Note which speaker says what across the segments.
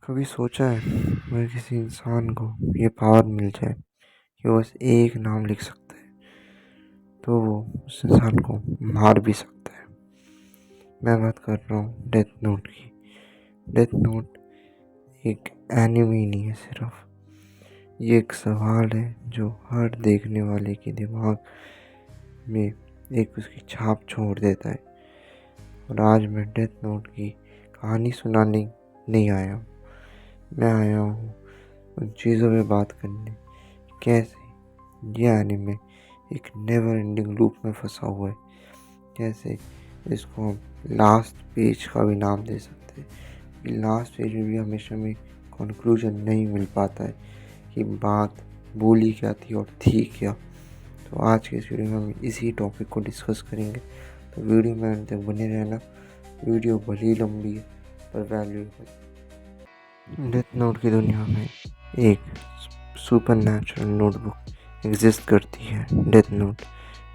Speaker 1: कभी सोचा है अगर किसी इंसान को ये पावर मिल जाए कि वो बस एक नाम लिख सकता है तो वो उस इंसान को मार भी सकता है। मैं बात कर रहा हूँ डेथ नोट की। डेथ नोट एक एनिमे नहीं है सिर्फ, ये एक सवाल है जो हर देखने वाले के दिमाग में एक उसकी छाप छोड़ देता है। और आज मैं डेथ नोट की कहानी सुनाने नहीं आया हूँ, मैं आया हूँ उन चीज़ों में बात करने कैसे ये एनिमे एक नेवर एंडिंग लूप में फंसा हुआ है। कैसे इसको हम लास्ट पेज का भी नाम दे सकते हैं। लास्ट पेज में भी हमेशा में कंक्लूजन नहीं मिल पाता है कि बात बोली क्या थी और थी क्या। तो आज के इस वीडियो में हम इसी टॉपिक को डिस्कस करेंगे, तो वीडियो में अंत तक बने रहना। वीडियो भली लंबी है पर वैल्यूएबल। डेथ नोट की दुनिया में एक सुपर नेचुरल नोटबुक एग्जिस्ट करती है, डेथ नोट।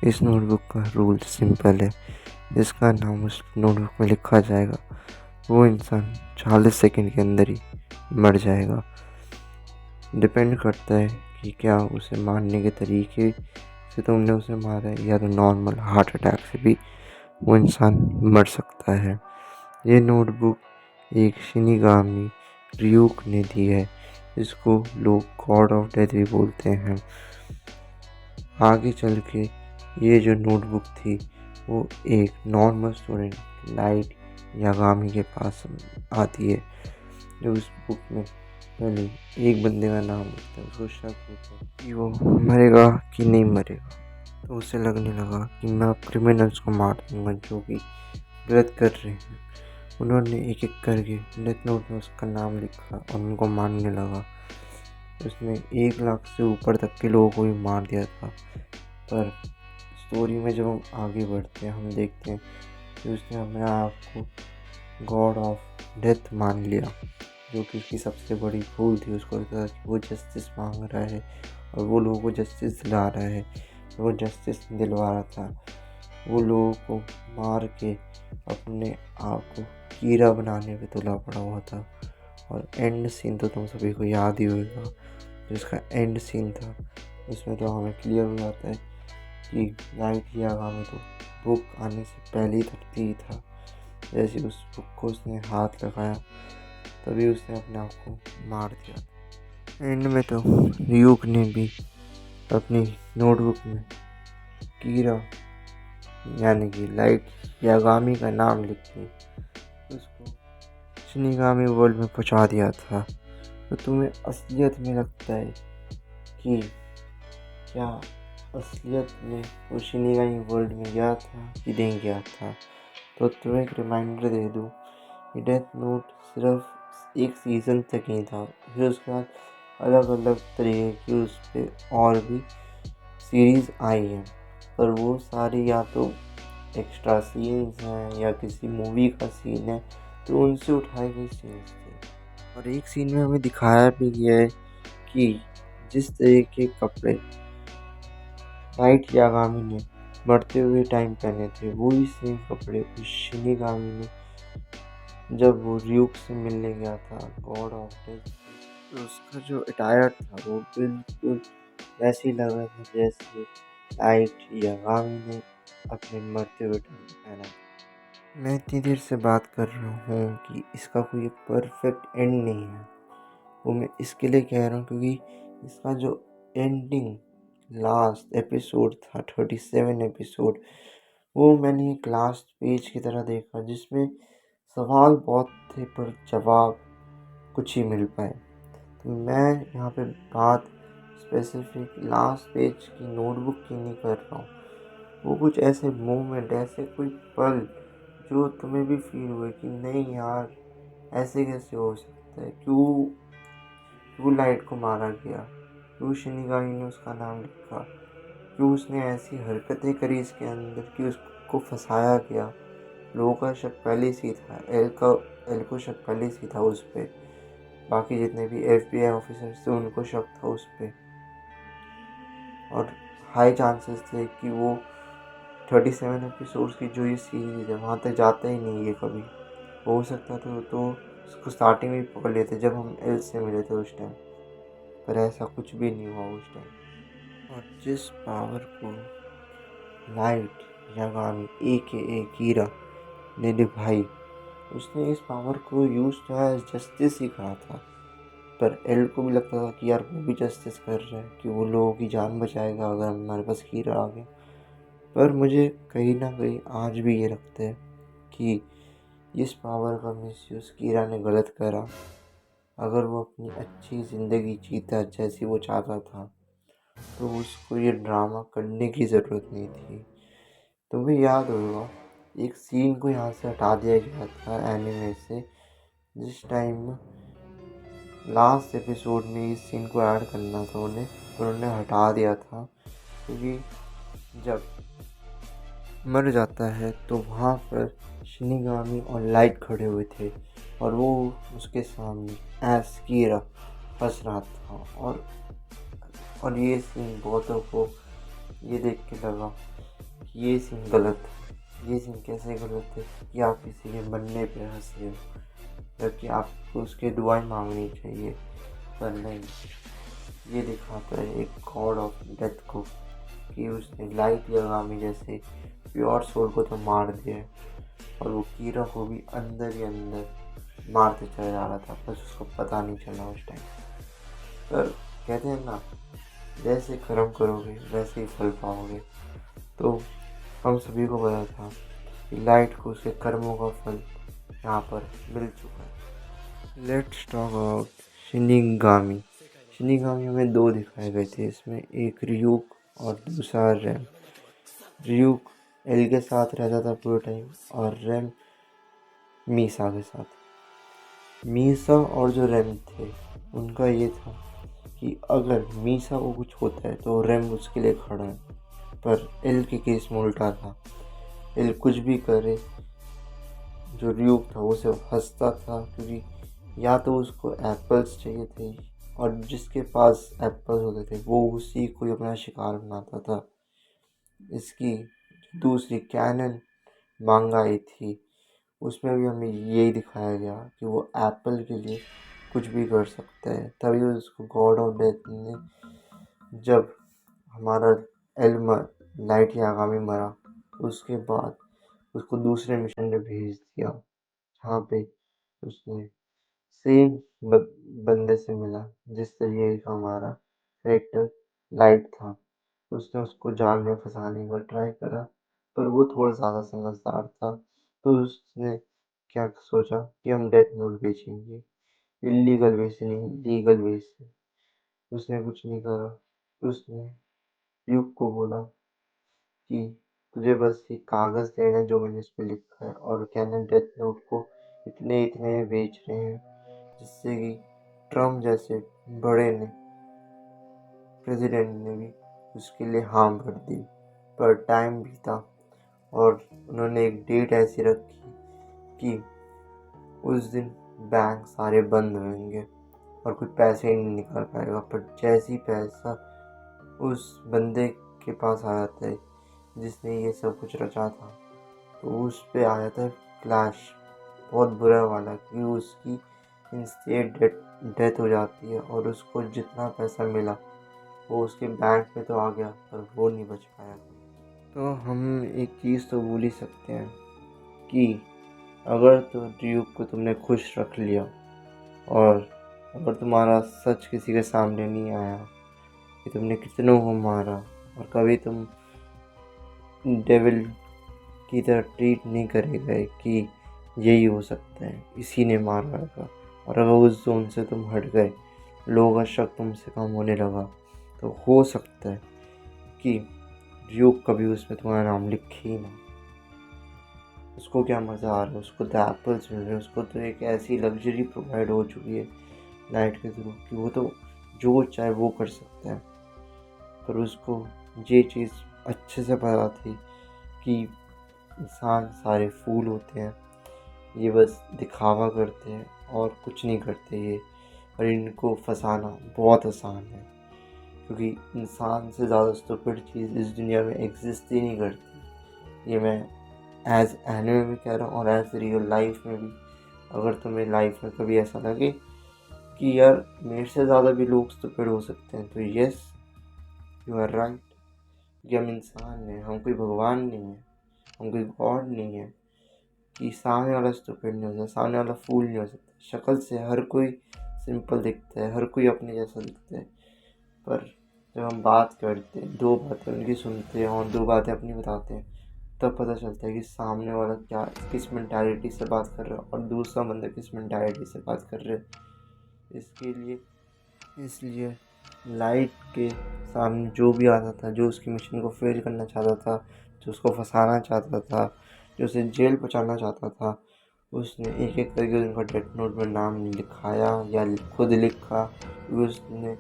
Speaker 1: इस नोटबुक का रूल सिंपल है, जिसका नाम उस नोटबुक में लिखा जाएगा वो इंसान 40 सेकंड के अंदर ही मर जाएगा। डिपेंड करता है कि क्या उसे मारने के तरीके से तुमने उसे मारा है या तो नॉर्मल हार्ट अटैक से भी वो इंसान मर सकता है। ये नोटबुक एक शिनिगामी रियूक ने दी है, इसको लोग गॉड ऑफ डेथ भी बोलते हैं। आगे चल के ये जो नोटबुक थी वो एक नॉर्मल स्टूडेंट लाइट यागामी के पास आती है, जो उस बुक में पहले एक बंदे का नाम लिखता है। उसको शक होता है कि वो मरेगा कि नहीं मरेगा, तो उसे लगने लगा कि मैं अब क्रिमिनल्स को मार दूंगा जो कि गलत कर रहे हैं। उन्होंने एक एक करके डेथ नोट में उसका नाम लिखा और उनको मारने लगा। उसने 1 लाख से ऊपर तक के लोगों को भी मार दिया था। पर स्टोरी में जब हम आगे बढ़ते हैं हम देखते हैं कि उसने अपने आप को गॉड ऑफ डेथ मान लिया, जो कि उसकी सबसे बड़ी भूल थी। उसको लगता था कि वो जस्टिस मांग रहा है और वो लोगों को जस्टिस दिला रहा है, वो जस्टिस दिलवा रहा था। वो लोगों को मार के अपने आप को कीड़ा बनाने पे तुला पड़ा हुआ था। और एंड सीन तो तुम सभी को याद ही होगा, जिसका एंड सीन था उसमें तो हमें क्लियर हो जाता है कि लाइट यागामी तो बुक आने से पहले ही धरती ही था। जैसे उस बुक को उसने हाथ लगाया तभी उसने अपने आप को मार दिया। एंड में तो र्यूक ने भी अपनी नोटबुक में कीरा यानी कि लाइट यागामी का नाम लिख के उसको शिनिगामी वर्ल्ड में पहुंचा दिया था। तो तुम्हें असलियत में लगता है कि क्या असलियत में वो शिनिगामी वर्ल्ड में गया था कि नहीं गया था? तो तुम्हें एक रिमाइंडर दे दूँ कि डेथ नोट सिर्फ एक सीज़न तक ही था, फिर उसके बाद अलग अलग तरीके की उस पर और भी सीरीज़ आई हैं, पर वो सारी या तो एक्स्ट्रा सीन्स हैं या किसी मूवी का सीन है, तो उनसे उठाए गए सीन्स थे। और एक सीन में हमें दिखाया भी गया है कि जिस तरीके के कपड़े लाइट यागामी ने मरते हुए टाइम पहने थे, वही सेम कपड़े उस शिनिगामी ने जब वो र्यूक से मिलने गया था गॉड ऑफ डेथ, तो उसका जो अटायर था वो बिल्कुल वैसे ही लग रहा था जैसे लाइट यागामी ने अपने मरते हुए टाइम पहना था। मैं इतनी देर से बात कर रहा हूँ कि इसका कोई परफेक्ट एंड नहीं है, वो मैं इसके लिए कह रहा हूँ क्योंकि इसका जो एंडिंग लास्ट एपिसोड था 37 एपिसोड, वो मैंने एक लास्ट पेज की तरह देखा जिसमें सवाल बहुत थे पर जवाब कुछ ही मिल पाए। तो मैं यहाँ पे बात स्पेसिफिक लास्ट पेज की नोटबुक की नहीं कर रहा हूँ, वो कुछ ऐसे मोमेंट, ऐसे कोई पल जो तुम्हें भी फील हुए कि नहीं यार ऐसे कैसे हो सकता है, क्यों लाइट को मारा गया, क्यों शिनिगामी ने उसका नाम लिखा, क्यों उसने ऐसी हरकतें करी इसके अंदर कि उसको फंसाया गया। लोगों का शक पहले से ही था, एल को शक पहले से ही था उस पर, बाकी जितने भी FBI ऑफिसर्स थे उनको शक था उस पर, और हाई चांसेस थे कि वो 37 एपिसोड्स की जो ये सीरीज है वहाँ तक जाता ही नहीं है कभी। हो सकता था तो उसको स्टार्टिंग में ही पकड़ लेते जब हम एल से मिले थे उस टाइम। पर ऐसा कुछ भी नहीं हुआ उस टाइम। और जिस पावर को लाइट यागामी ए कीरा ने निभाई, उसने इस पावर को यूज तो एज जस्टिस ही कहा था। पर एल को भी लगता था कि यार वो भी जस्टिस कर रहा है, कि वो लोगों की जान बचाएगा अगर हमारे पास कीरा आ गया। पर मुझे कहीं ना कहीं आज भी ये लगता है कि इस पावर का मिसयूज़ कीरा ने गलत करा। अगर वो अपनी अच्छी ज़िंदगी जीता जैसी वो चाहता था, तो उसको ये ड्रामा करने की ज़रूरत नहीं थी। तुम्हें याद होगा एक सीन को यहाँ से हटा दिया गया था एनिमे से, जिस टाइम लास्ट एपिसोड में इस सीन को ऐड करना था उन्हें, पर उन्होंने हटा दिया था। क्योंकि जब मर जाता है तो वहाँ पर शिनिगामी और लाइट खड़े हुए थे, और वो उसके सामने एस कीरा हंस रहा था। और ये सीन बहुतों को ये देख के लगा कि ये सीन गलत है। ये सीन कैसे गलत है कि आप किसी के मरने पे हंस रहे हो, जबकि आपको उसके दुआएं मांगनी चाहिए। पर नहीं, ये दिखाता है एक गॉड ऑफ डेथ को, कि उसने लाइट यागामी जैसे प्योर सोल को तो मार दिया है, और वो कीरा को भी अंदर ही अंदर मारते चला जा रहा था, बस उसको पता नहीं चला उस टाइम। पर कहते हैं ना, जैसे कर्म करोगे वैसे ही फल पाओगे। तो हम सभी को पता था कि लाइट को उसके कर्मों का फल यहाँ पर मिल चुका है। Let's talk about shinigami. Shinigami हमें दो दिखाए गए थे इसमें, एक रियूक और दूसरा रैम। रियूक एल के साथ रहता था पूरे टाइम, और रैम मीसा के साथ। मीसा और जो रैम थे उनका ये था कि अगर मीसा को कुछ होता है तो रैम उसके लिए खड़ा है। पर एल के केस में उल्टा था। एल कुछ भी करे, जो रियूक था वो सिर्फ हंसता था, क्योंकि या तो उसको एप्पल्स चाहिए थे, और जिसके पास एप्पल्स होते थे वो उसी को ही अपना शिकार बनाता था। इसकी दूसरी कैनन मांगा आई थी, उसमें भी हमें यही दिखाया गया कि वो एप्पल के लिए कुछ भी कर सकता है। तभी उसको गॉड ऑफ डेथ ने, जब हमारा एल्मर लाइट यागामी मरा, उसके बाद उसको दूसरे मिशन में भेज दिया, जहाँ पे उसने सेम बंदे से मिला जिस तरीके का हमारा कैरेक्टर लाइट था। उसने उसको जाल में फंसाने का ट्राई करा, पर वो थोड़ा ज़्यादा समझदार था। तो उसने क्या सोचा कि हम डेथ नोट बेचेंगे, इलीगल वे से नहीं, लीगल वे से। उसने कुछ नहीं करा। उसने ड्यूक को बोला कि तुझे बस ये कागज़ देना है जो मैंने इस पे लिखा है, और कैनन डेथ नोट को इतने इतने में बेच रहे हैं, जिससे कि ट्रम्प जैसे बड़े ने प्रेसिडेंट ने भी उसके लिए हाँ भर दी। पर टाइम बीता और उन्होंने एक डेट ऐसी रखी कि उस दिन बैंक सारे बंद होंगे और कुछ पैसे ही नहीं निकल पाएगा। पर जैसी पैसा उस बंदे के पास आया था जिसने ये सब कुछ रचा था, तो उस पे आया था क्लैश, बहुत बुरा वाला, कि उसकी इंस्टेंट डेथ हो जाती है, और उसको जितना पैसा मिला वो उसके बैंक में तो आ गया, पर वो नहीं बच पाया। तो हम एक चीज़ तो भूल ही सकते हैं कि अगर तो ड्यूक को तुमने खुश रख लिया, और अगर तुम्हारा सच किसी के सामने नहीं आया कि तुमने कितनों को मारा, और कभी तुम डेविल की तरह ट्रीट नहीं करे गए कि यही हो सकता है, इसी ने मारा होगा, और अगर उस जोन से तुम हट गए, लोगों का शक तुमसे कम होने लगा, तो हो सकता है कि ड्यूक कभी उसमें तुम्हारा नाम लिखे ही ना। उसको क्या मज़ा आ रहा है, उसको तो एप्पल्स मिल रहे हैं, उसको तो एक ऐसी लग्जरी प्रोवाइड हो चुकी है लाइट के थ्रू कि वो तो जो चाहे वो कर सकता है। पर उसको ये चीज़ अच्छे से पता थी कि इंसान सारे फूल होते हैं, ये बस दिखावा करते हैं और कुछ नहीं करते ये, और इनको फंसाना बहुत आसान है, क्योंकि इंसान से ज़्यादा स्टूपिड चीज़ इस दुनिया में एग्जिस्ट ही नहीं करती। ये मैं एज एनिमे में कह रहा हूँ और एज रियल लाइफ में भी। अगर तुम्हें लाइफ में कभी ऐसा लगे कि यार मेरे से ज़्यादा भी लोग स्टूपिड हो सकते हैं, तो यस, यू आर राइट। कि हम इंसान हैं, हम कोई भगवान नहीं है, हम कोई गॉड नहीं है कि सामने वाला स्टूपिड नहीं हो सकता, सामने वाला फूल नहीं हो सकता। शक्ल से हर कोई सिंपल दिखता है, हर कोई अपने जैसा दिखता है, पर जब हम बात करते हैं, दो बातें उनकी सुनते हैं और दो बातें अपनी बताते हैं, तब पता चलता है कि सामने वाला क्या किस मेंटालिटी से बात कर रहा है और दूसरा बंदा किस मेंटालिटी से बात कर रहा है। इसलिए लाइट के सामने जो भी आता था, जो उसकी मिशन को फेल करना चाहता था, जो उसको फंसाना चाहता था, जो उसे जेल पहुंचाना चाहता था, उसने एक एक करके उनका डेथ नोट में नाम लिखाया या खुद लिखा। उसने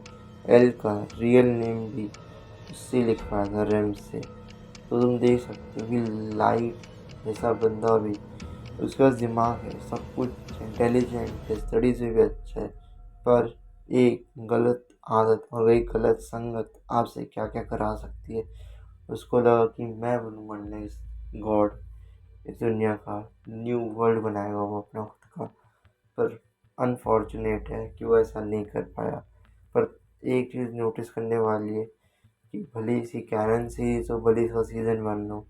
Speaker 1: एल का रियल नेम भी उससे लिखवाया था, रेम से। तो तुम देख सकते हो कि लाइट जैसा बंदा भी, उसके पास दिमाग है, सब कुछ इंटेलिजेंट है, स्टडीज में भी अच्छा है, पर एक गलत आदत और एक गलत संगत आपसे क्या क्या करा सकती है। उसको लगा कि मैं बनूंगा नेक्स्ट गॉड, इस दुनिया का न्यू वर्ल्ड बनाएगा वो अपना खुद का। पर अनफॉर्चुनेट है कि वो ऐसा नहीं कर पाया। पर एक चीज़ नोटिस करने वाली है कि भले ही कैनन सीरीज हो, भले इसका सीजन 1 हो,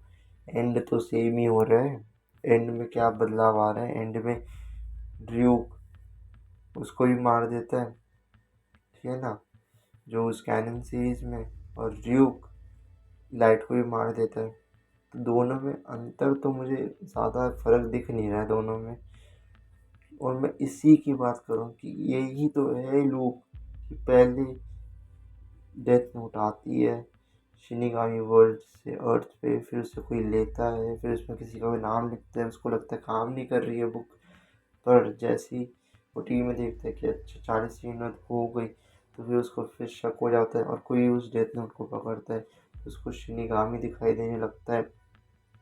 Speaker 1: एंड तो सेम ही हो रहा है। एंड में क्या बदलाव आ रहा है? एंड में ड्यूक उसको भी मार देता है, ठीक है ना, जो उस कैनन सीरीज में, और ड्यूक लाइट को भी मार देता है। तो दोनों में अंतर तो मुझे ज़्यादा फर्क दिख नहीं रहा है दोनों में। और मैं इसी की बात करूँ कि यही तो है लूप कि पहले डेथ नोट आती है शिनिगामी वर्ल्ड से अर्थ पे, फिर उससे कोई लेता है, फिर उसमें किसी का भी नाम लिखता है, उसको लगता है काम नहीं कर रही है बुक। पर जैसी वो टीवी में देखता है कि अच्छा 40 मिनट हो गई, तो फिर उसको फिर शक हो जाता है और कोई उस डेथ नोट को पकड़ता है, तो उसको शिनिगामी दिखाई देने लगता है।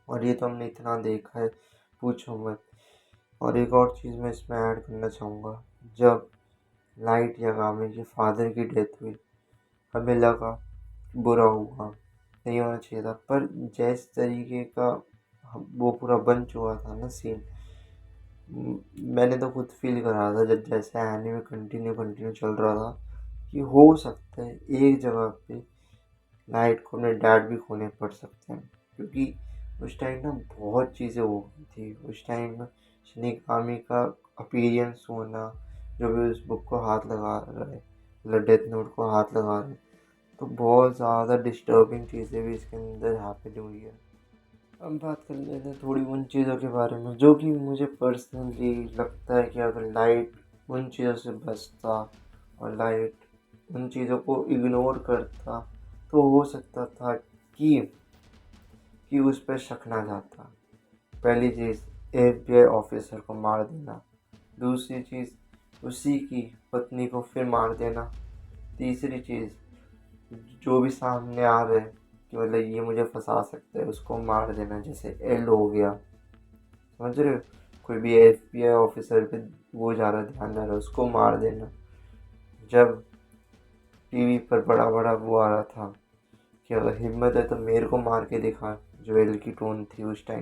Speaker 1: और ये तो हमने इतना देखा है, पूछो मत। और एक और चीज़ मैं इसमें ऐड करना चाहूँगा, जब लाइट यागामी के फादर की डेथ हुई, हमें लगा बुरा हुआ, नहीं होना चाहिए था, पर जिस तरीके का वो पूरा बन चुका था ना सीन, मैंने तो खुद फील करा था जब जैसे एनीमे कंटिन्यू चल रहा था कि हो सकता है एक जगह पे लाइट को अपने डैड भी खोने पड़ सकते हैं। क्योंकि उस टाइम ना बहुत चीज़ें हो गई थी। उस टाइम शिनिगामी का अपीयरेंस होना, जो भी उस बुक को हाथ लगा रहा है, मतलब डेथ नोट को हाथ लगा रहे हैं, तो बहुत ज़्यादा डिस्टर्बिंग चीज़ें भी इसके अंदर हैपन हुई है। अब बात कर लेते हैं थोड़ी उन चीज़ों के बारे में जो कि मुझे पर्सनली लगता है कि अगर लाइट उन चीज़ों से बचता और लाइट उन चीज़ों को इग्नोर करता, तो हो सकता था कि उस पर शक ना जाता। पहली चीज़, FBI ऑफिसर को मार देना। दूसरी चीज़, उसी की पत्नी को फिर मार देना। तीसरी चीज़, जो भी सामने आ रहा है कि मतलब ये मुझे फंसा सकता है, उसको मार देना, जैसे एल हो गया, समझ रहे हो? कोई भी FBI ऑफिसर पे वो जा रहा, ध्यान जा रहा है, उसको मार देना। जब टीवी पर बड़ा बड़ा वो आ रहा था कि अगर हिम्मत है तो मेरे को मार के दिखा, जो एल की टोन थी उस टाइम,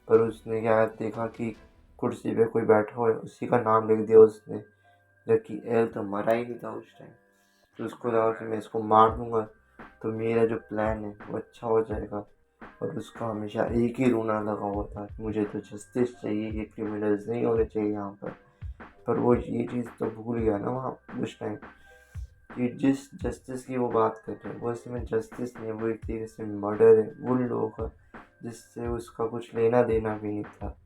Speaker 1: पर उसने क्या देखा कि कुर्सी पे कोई बैठा हुआ है, उसी का नाम लिख दिया उसने, जबकि एल तो मरा ही नहीं था उस टाइम। तो उसको लगा कि मैं इसको मार दूंगा तो मेरा जो प्लान है वो अच्छा हो जाएगा। और उसका हमेशा एक ही रोना लगा हुआ था कि मुझे तो जस्टिस चाहिए, ये क्रिमिनल्स नहीं होने चाहिए यहाँ पर। पर वो ये चीज़ तो भूल गया ना वहाँ उस टाइम कि जिस जस्टिस की वो बात कर रहे हैं वो इसमें जस्टिस नहीं है, वो एक तरीके से मर्डर है उन लोगों का जिससे उसका कुछ लेना देना भी नहीं था।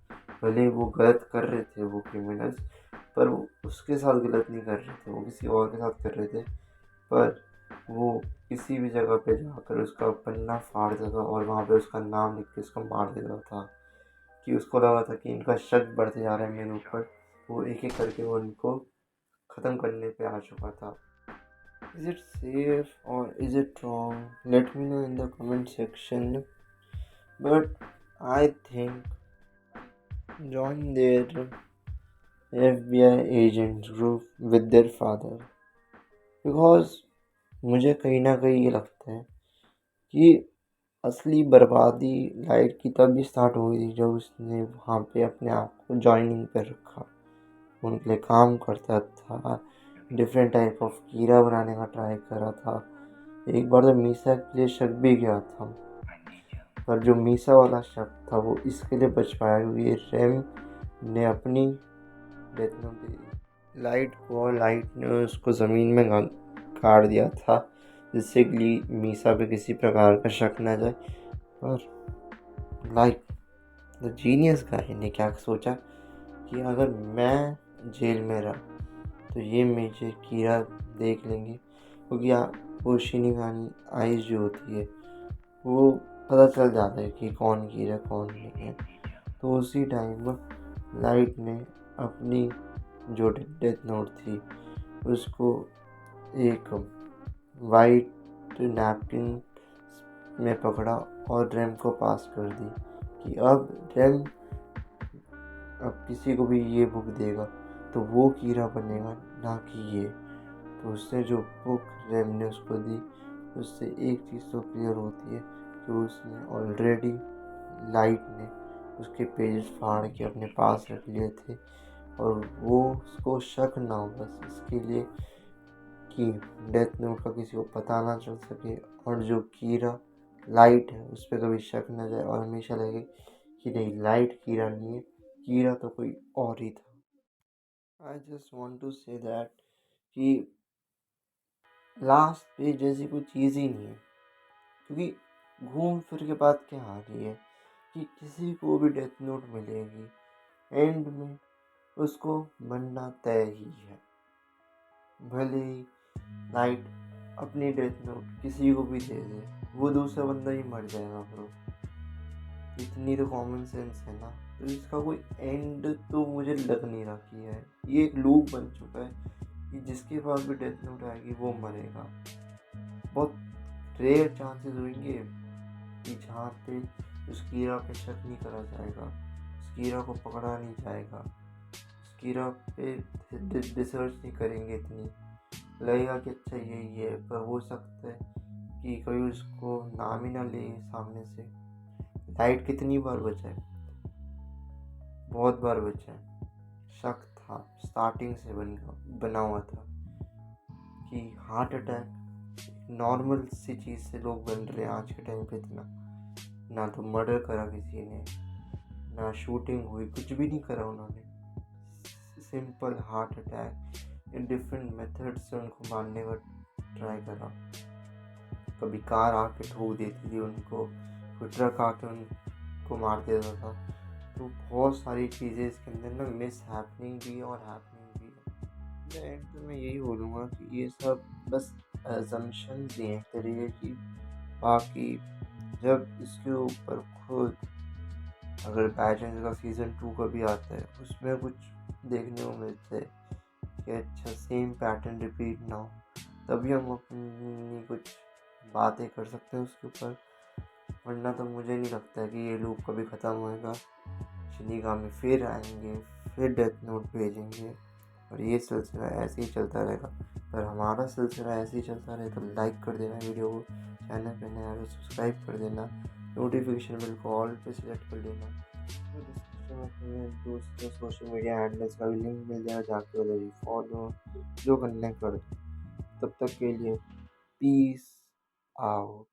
Speaker 1: भले वो गलत कर रहे थे वो क्रिमिनल्स, पर वो उसके साथ गलत नहीं कर रहे थे, वो किसी और के साथ कर रहे थे। पर वो किसी भी जगह पे जाकर उसका पन्ना फाड़ देता और वहाँ पे उसका नाम लिख के उसको मार देता था। कि उसको लगा था कि इनका शक बढ़ते जा रहा है मेरे ऊपर, वो एक एक करके वो उनको ख़त्म करने पे आ चुका था। Is it safe or is it wrong? Let me know in the comment section. But I think join their FBI agent group with their father, because मुझे कहीं ना कहीं ये लगता है कि असली बर्बादी लाइट की तभी स्टार्ट हुई थी जब उसने वहाँ पे अपने आप को ज्वाइनिंग पर रखा। उनके लिए काम करता था, डिफरेंट टाइप ऑफ कीड़ा बनाने का ट्राई करा था। एक बार तो मीसा के लिए शक भी गया था, पर जो मीसा वाला शक था वो इसके लिए बच पाया क्योंकि रेम ने अपनी डेथ नोट दे दी लाइट को, और लाइट ने उसको ज़मीन में गाड़ दिया था जिससे कि मीसा पे किसी प्रकार का शक न जाए। पर लाइक द जीनियस गाय ने क्या सोचा कि अगर मैं जेल में रहा तो ये मुझे कीड़ा देख लेंगे, क्योंकि वो शिनिगामी आइज जो होती है वो पता चल जाता है कि कौन कीड़ा कौन नहीं है। तो उसी टाइम लाइट ने अपनी जो डेथ नोट थी उसको एक वाइट नैपकिन में पकड़ा और रैम को पास कर दी कि अब रैम अब किसी को भी ये बुक देगा तो वो कीड़ा बनेगा, ना कि ये। तो उससे जो बुक रैम ने उसको दी उससे एक चीज़ तो क्लियर होती है कि उसने ऑलरेडी लाइट ने उसके पेजेस फाड़ के अपने पास रख लिए थे, और वो उसको शक ना हो बस इसके लिए कि डेथ नोट का किसी को पता ना चल सके, और जो कीड़ा लाइट है उस पर कभी शक न जाए और हमेशा लगे कि नहीं लाइट कीड़ा नहीं है, कीड़ा तो कोई और ही था। I just want to say that कि लास्ट पेज जैसी कोई चीज़ ही नहीं है, क्योंकि घूम फिर के बात क्या आ रही है कि किसी को भी डेथ नोट मिलेगी, एंड में उसको मरना तय ही है। भले ही लाइट अपनी डेथ नोट किसी को भी दे दे, वो दूसरा बंदा ही मर जाएगा ब्रो। इतनी तो कॉमन सेंस है ना। तो इसका कोई एंड तो मुझे लग नहीं रहा कि है, ये एक लूप बन चुका है कि जिसके पास भी डेथ नोट आएगी वो मरेगा। बहुत रेयर चांसेस होंगे कि जहाँ पे उस कीड़ा पे शक नहीं करा जाएगा, उस कीड़ा को पकड़ा नहीं जाएगा, उस कीड़ा पे रिसर्च नहीं करेंगे, इतनी लगेगा कि अच्छा यही है। पर हो सकता है कि कोई उसको नाम ही ना ले सामने से। लाइट कितनी बार बचा है, बहुत बार बचा है। शक था स्टार्टिंग से बना हुआ था कि हार्ट अटैक नॉर्मल सी चीज़ से लोग बन रहे हैं आज के टाइम पे। इतना ना तो मर्डर करा किसी ने, ना शूटिंग हुई, कुछ भी नहीं करा उन्होंने, simple heart attack in different method से उनको मारने का ट्राई करा। कभी कार आके ठोक देती थी उनको, कोई ट्रक आके उनको मार देता था। तो बहुत सारी चीज़ें इसके अंदर ना मिस हैपनिंग भी है और हैपनिंग भी है। एंड पे मैं यही बोलूँगा कि ये सब बस असम्पशंस ही हैं एक तरीके की। बाकी जब इसके ऊपर खुद अगर बाय चांस का सीज़न 2 का भी आता है उसमें कुछ देखने को मिलता है कि अच्छा सेम पैटर्न रिपीट ना हो, तभी हम अपनी कुछ बातें कर सकते हैं उसके ऊपर। वरना तो मुझे नहीं लगता है कि ये लूप कभी ख़त्म होएगा। शिनिगामी फिर आएंगे, फिर डेथ नोट भेजेंगे, और ये सिलसिला ऐसे ही चलता रहेगा। पर हमारा सिलसिला ऐसे ही चलता रहे तो लाइक कर देना वीडियो को, चैनल पे नया तो सब्सक्राइब कर देना, नोटिफिकेशन बिल को ऑल पे सिलेक्ट कर लेना। तो डिस्क्रिप्शन में तुम्हें दूसरे सोशल मीडिया हैंडल्स का भी लिंक मिल जाएगा, जाके उधर भी फॉलो जो करना कर दो। तब तक के लिए पीस आउट।